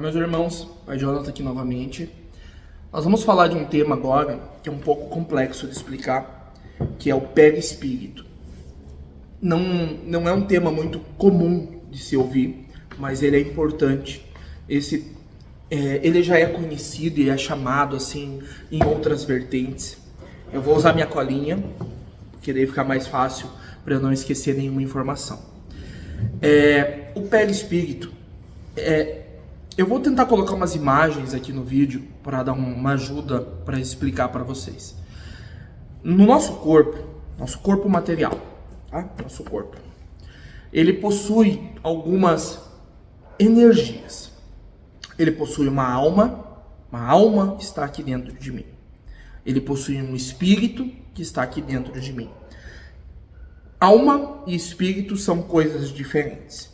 Meus irmãos, Pai Jonathan aqui novamente. Nós vamos falar de um tema agora que é um pouco complexo de explicar, que é o perispírito. Não é um tema muito comum de se ouvir, mas ele é importante. Ele já é conhecido e é chamado assim em outras vertentes. Eu vou usar minha colinha, que daí fica mais fácil para eu não esquecer nenhuma informação. O perispírito eu vou tentar colocar umas imagens aqui no vídeo para dar uma ajuda para explicar para vocês. No nosso corpo material, tá? Nosso corpo, ele possui algumas energias. Ele possui uma alma está aqui dentro de mim. Ele possui um espírito que está aqui dentro de mim. Alma e espírito são coisas diferentes.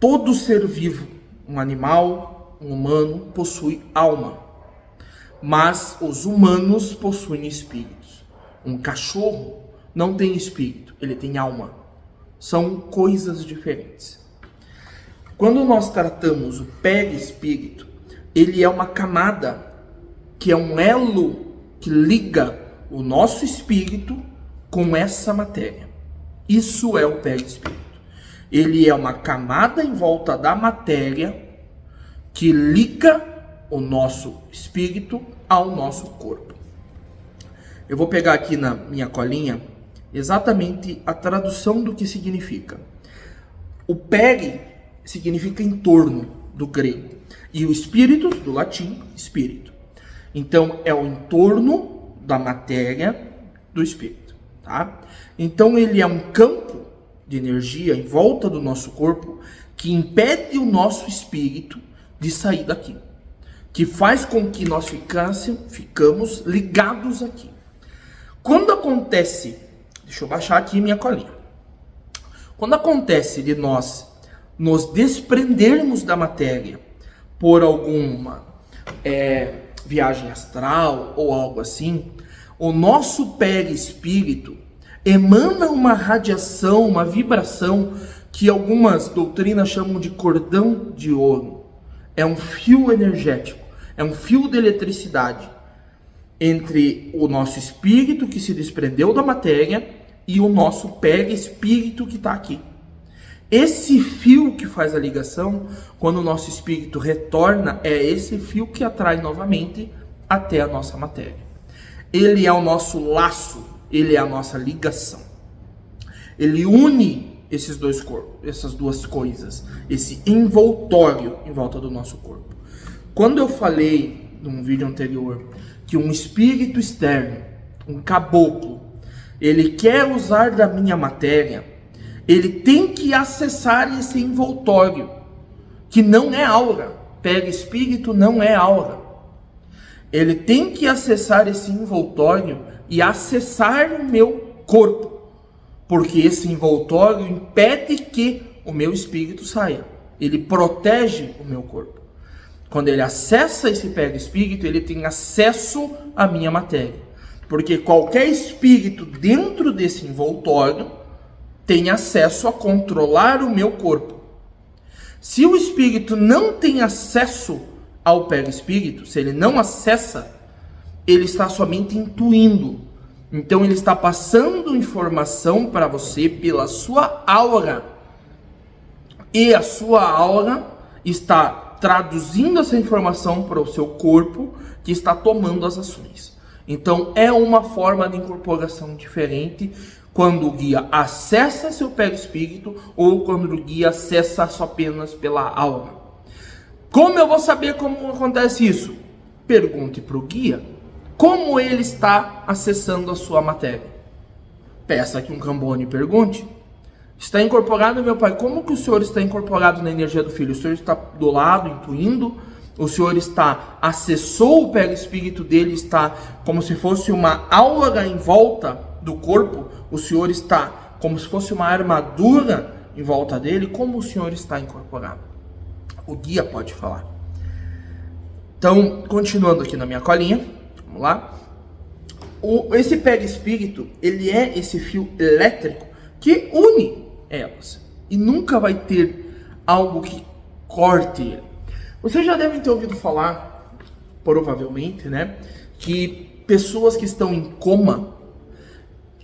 Todo ser vivo, um animal, um humano, possui alma. Mas os humanos possuem espíritos. Um cachorro não tem espírito, ele tem alma. São coisas diferentes. Quando nós tratamos o perispírito, ele é uma camada, que é um elo que liga o nosso espírito com essa matéria. Isso é o perispírito. Ele é uma camada em volta da matéria que liga o nosso espírito ao nosso corpo. Eu vou pegar aqui na minha colinha exatamente a tradução do que significa. O peri significa em torno, do grego, e o spiritus, do latim, espírito. Então é o entorno da matéria do espírito, tá? Então ele é um campo de energia em volta do nosso corpo que impede o nosso espírito de sair daqui, que faz com que nós ficamos ligados aqui. Quando acontece, deixa eu baixar aqui minha colinha. Quando acontece de nós nos desprendermos da matéria por alguma viagem astral ou algo assim, o nosso perispírito emana uma radiação, uma vibração que algumas doutrinas chamam de cordão de ouro. É um fio energético, é um fio de eletricidade entre o nosso espírito que se desprendeu da matéria e o nosso perispírito que está aqui. Esse fio que faz a ligação, quando o nosso espírito retorna, é esse fio que atrai novamente até a nossa matéria. Ele é o nosso laço, ele é a nossa ligação. Ele une esses dois corpos, essas duas coisas, esse envoltório em volta do nosso corpo. Quando eu falei num vídeo anterior que um espírito externo, um caboclo, ele quer usar da minha matéria, ele tem que acessar esse envoltório, que não é aura. Perispírito não é aura. Ele tem que acessar esse envoltório e acessar o meu corpo, porque esse envoltório impede que o meu espírito saia. Ele protege o meu corpo. Quando ele acessa esse perispírito, ele tem acesso à minha matéria, porque qualquer espírito dentro desse envoltório tem acesso a controlar o meu corpo. Se o espírito não tem acesso ao perispírito, se ele não acessa, ele está somente intuindo. Então ele está passando informação para você pela sua aura. E a sua aura está traduzindo essa informação para o seu corpo, que está tomando as ações. Então é uma forma de incorporação diferente quando o guia acessa seu perispírito ou quando o guia acessa só apenas pela aura. Como eu vou saber como acontece isso? Pergunte para o guia como ele está acessando a sua matéria. Peça que um Cambone pergunte. Está incorporado, meu pai? Como que o senhor está incorporado na energia do filho? O senhor está do lado, intuindo? O senhor acessou o perispírito dele, está como se fosse uma aura em volta do corpo? O senhor está como se fosse uma armadura em volta dele? Como o senhor está incorporado? O guia pode falar. Então, continuando aqui na minha colinha, vamos lá. Esse perispírito, ele é esse fio elétrico que une elas. E nunca vai ter algo que corte ele. Vocês já devem ter ouvido falar, provavelmente, né, que pessoas que estão em coma,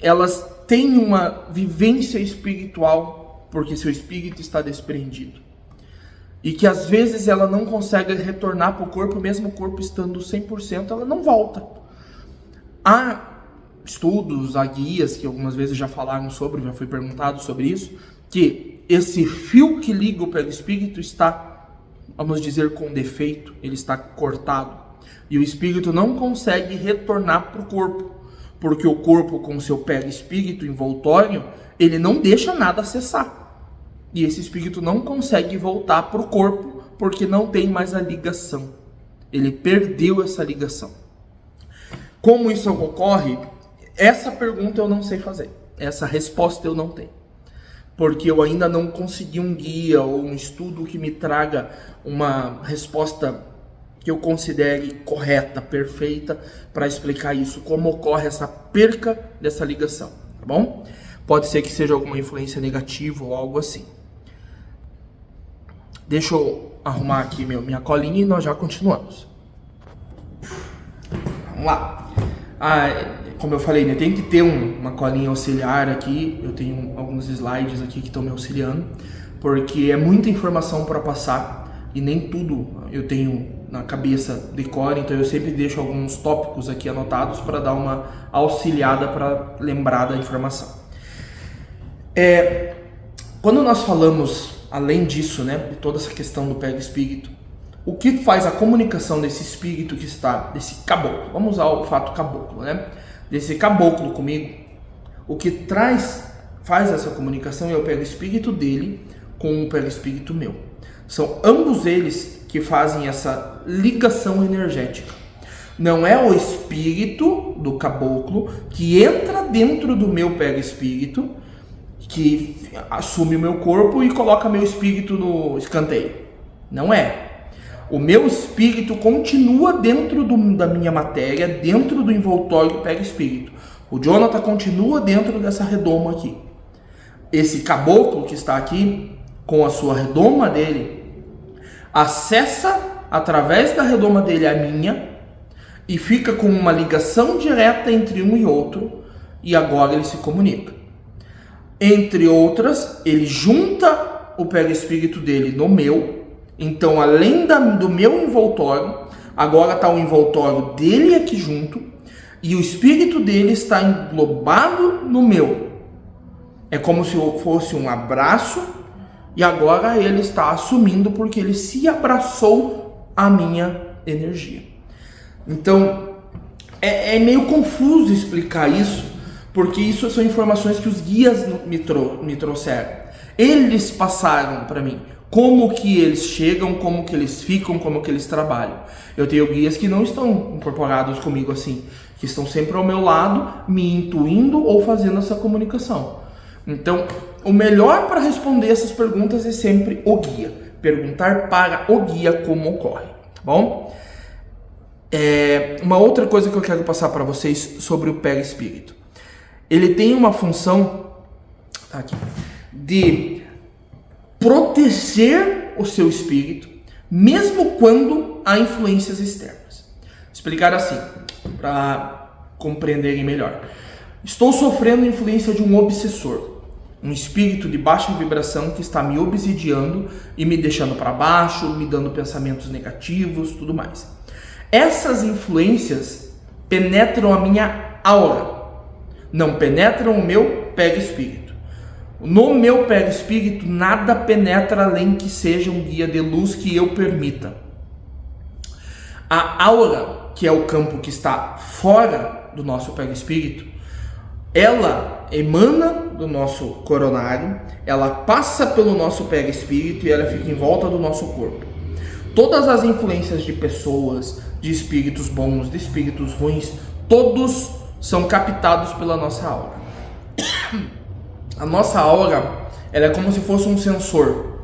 elas têm uma vivência espiritual porque seu espírito está desprendido. E que às vezes ela não consegue retornar para o corpo, mesmo o corpo estando 100%, ela não volta. Há estudos, há guias que algumas vezes já falaram sobre, já foi perguntado sobre isso, que esse fio que liga o perispírito está, vamos dizer, com defeito, ele está cortado. E o espírito não consegue retornar para o corpo, porque o corpo, com seu perispírito envoltório, ele não deixa nada acessar. E esse espírito não consegue voltar para o corpo, porque não tem mais a ligação. Ele perdeu essa ligação. Como isso ocorre? Essa pergunta eu não sei fazer. Essa resposta eu não tenho. Porque eu ainda não consegui um guia ou um estudo que me traga uma resposta que eu considere correta, perfeita, para explicar isso, como ocorre essa perca dessa ligação, tá bom? Pode ser que seja alguma influência negativa ou algo assim. Deixa eu arrumar aqui minha colinha e nós já continuamos. Vamos lá. Como eu falei, né, tem que ter uma colinha auxiliar aqui. Eu tenho alguns slides aqui que estão me auxiliando, porque é muita informação para passar e nem tudo eu tenho na cabeça de cor, então eu sempre deixo alguns tópicos aqui anotados para dar uma auxiliada para lembrar da informação. Quando nós falamos, além disso, né, de toda essa questão do perispírito, o que faz a comunicação desse espírito que está, desse caboclo, vamos usar o fato caboclo, né, desse caboclo comigo, o que faz essa comunicação é o perispírito dele com o perispírito meu. São ambos eles que fazem essa ligação energética. Não é o espírito do caboclo que entra dentro do meu perispírito, que assume o meu corpo e coloca meu espírito no escanteio. Não é. O meu espírito continua dentro da minha matéria, dentro do envoltório do perispírito. O Jonathan continua dentro dessa redoma aqui. Esse caboclo que está aqui, com a sua redoma dele, acessa através da redoma dele a minha e fica com uma ligação direta entre um e outro, e agora ele se comunica. Entre outras, ele junta o perispírito dele no meu. Então, além do meu envoltório, agora está o envoltório dele aqui junto, e o espírito dele está englobado no meu. É como se fosse um abraço, e agora ele está assumindo porque ele se abraçou à minha energia. Então, é meio confuso explicar isso, porque isso são informações que os guias me trouxeram. Eles passaram para mim como que eles chegam, como que eles ficam, como que eles trabalham. Eu tenho guias que não estão incorporados comigo assim, que estão sempre ao meu lado, me intuindo ou fazendo essa comunicação. Então, o melhor para responder essas perguntas é sempre o guia. Perguntar para o guia como ocorre, tá bom? Uma outra coisa que eu quero passar para vocês sobre o perispírito. Ele tem uma função, tá aqui, de proteger o seu espírito, mesmo quando há influências externas. Explicar assim, para compreenderem melhor. Estou sofrendo influência de um obsessor, um espírito de baixa vibração que está me obsidiando e me deixando para baixo, me dando pensamentos negativos, tudo mais. Essas influências penetram a minha aura, não penetram o meu perispírito. No meu perispírito nada penetra além que seja um guia de luz que eu permita. A aura, que é o campo que está fora do nosso perispírito, ela emana do nosso coronário, ela passa pelo nosso perispírito e ela fica em volta do nosso corpo. Todas as influências de pessoas, de espíritos bons, de espíritos ruins, todos são captados pela nossa aura. A nossa aura, ela é como se fosse um sensor.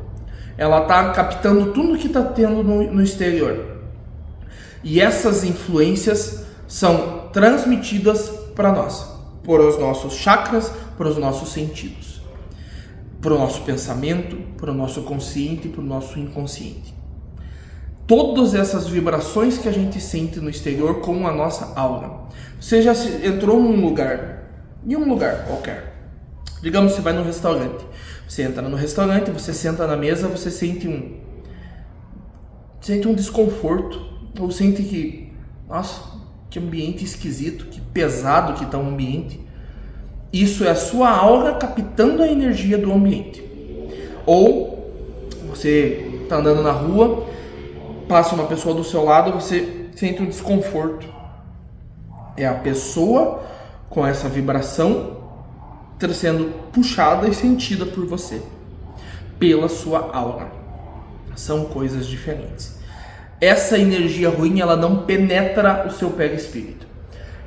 Ela está captando tudo que está tendo no exterior. E essas influências são transmitidas para nós, por os nossos chakras, por os nossos sentidos, para o nosso pensamento, para o nosso consciente e para o nosso inconsciente. todas essas vibrações que a gente sente no exterior com a nossa aura. Você já entrou num lugar, em um lugar qualquer. Digamos que você vai num restaurante. Você entra no restaurante, você senta na mesa, você sente um desconforto, ou sente que, nossa, que ambiente esquisito, que pesado que está o ambiente. Isso é a sua aura captando a energia do ambiente. Ou você está andando na rua, passa uma pessoa do seu lado, você sente um desconforto. É a pessoa com essa vibração sendo puxada e sentida por você, pela sua aura. São coisas diferentes. Essa energia ruim, ela não penetra o seu perispírito.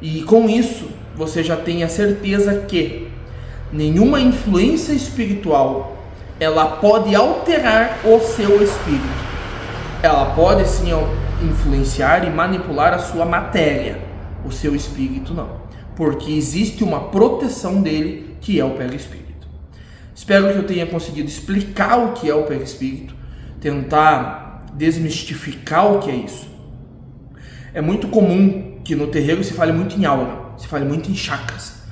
E com isso, você já tem a certeza que nenhuma influência espiritual, ela pode alterar o seu espírito. Ela pode sim influenciar e manipular a sua matéria, o seu espírito não, porque existe uma proteção dele, que é o perispírito. Espero que eu tenha conseguido explicar o que é o perispírito, tentar desmistificar o que é isso. É muito comum que no terreiro se fale muito em aura, se fale muito em chakras.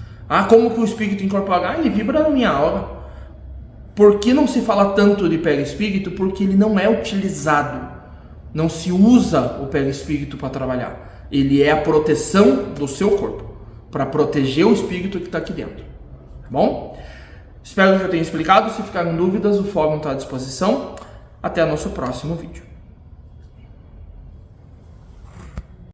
Como que o espírito incorpora? Ele vibra na minha aura. Por que não se fala tanto de perispírito? Porque ele não é utilizado. Não se usa o perispírito para trabalhar. Ele é a proteção do seu corpo, para proteger o espírito que está aqui dentro. Tá bom? Espero que eu tenha explicado. Se ficarem dúvidas, o fórum está à disposição. Até o nosso próximo vídeo.